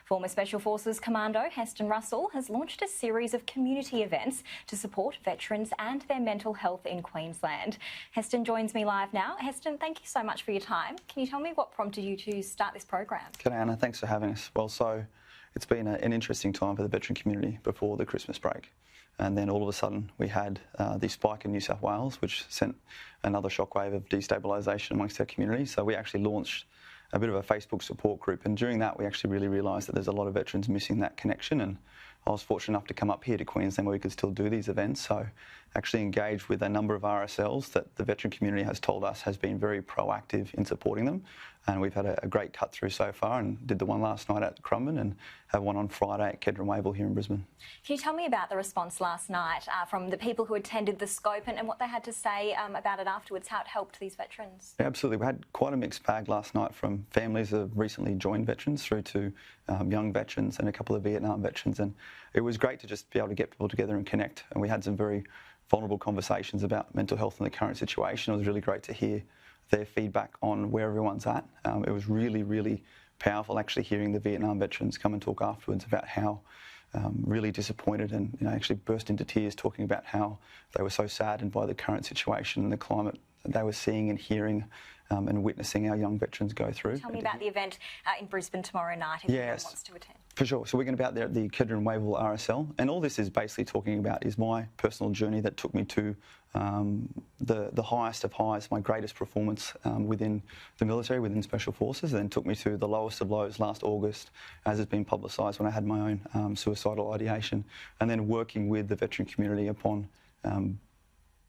Former Special Forces Commando Heston Russell has launched a series of community events to support veterans and their mental health in Queensland. Heston joins me live now. Heston, thank you so much for your time. Can you tell me what prompted you to start this program? G'day Anna, thanks for having us. Well, so it's been an interesting time for the veteran community before the Christmas break. And then all of a sudden we had the spike in New South Wales, which sent another shockwave of destabilisation amongst our community. So we actually launched a bit of a Facebook support group, and during that we actually really realised that there's a lot of veterans missing that connection, and I was fortunate enough to come up here to Queensland where we could still do these events. So actually engaged with a number of RSLs that the veteran community has told us has been very proactive in supporting them, and we've had a great cut through so far, and did the one last night at Crumban and have one on Friday at Kedron Wavell here in Brisbane. Can you tell me about the response last night from the people who attended the scope and what they had to say about it afterwards, how it helped these veterans? Yeah, absolutely. We had quite a mixed bag last night, from families of recently joined veterans through to young veterans and a couple of Vietnam veterans, and it was great to just be able to get people together and connect, and we had some very vulnerable conversations about mental health and the current situation. It was really great to hear their feedback on where everyone's at. It was really, really powerful actually hearing the Vietnam veterans come and talk afterwards about how really disappointed and actually burst into tears, talking about how they were so saddened by the current situation and the climate that they were seeing and hearing and witnessing our young veterans go through. Tell me about the event in Brisbane tomorrow night if anyone wants to attend. For sure. So we're going to be out there at the Kedron Wavell RSL, and all this is basically talking about is my personal journey that took me to the highest of highs, my greatest performance within the military, within Special Forces, and then took me to the lowest of lows last August, as has been publicised, when I had my own suicidal ideation, and then working with the veteran community upon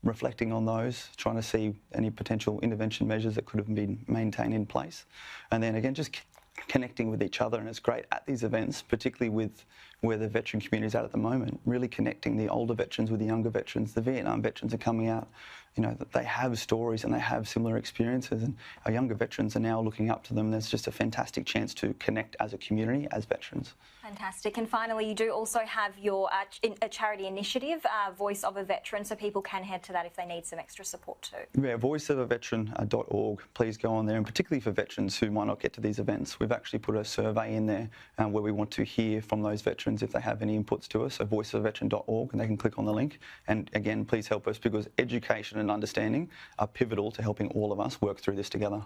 reflecting on those, trying to see any potential intervention measures that could have been maintained in place, and then again just connecting with each other. And it's great at these events, particularly with where the veteran community is at the moment, really connecting the older veterans with the younger veterans. The Vietnam veterans are coming out, that they have stories and they have similar experiences, and our younger veterans are now looking up to them. There's just a fantastic chance to connect as a community, as veterans. Fantastic. And finally, you do also have your a charity initiative, Voice of a Veteran, so people can head to that if they need some extra support too. Yeah, voiceofaveteran.org. Please go on there, and particularly for veterans who might not get to these events, we've actually put a survey in there where we want to hear from those veterans if they have any inputs to us. So voiceofaveteran.org, and they can click on the link. And again, please help us, because education and understanding are pivotal to helping all of us work through this together.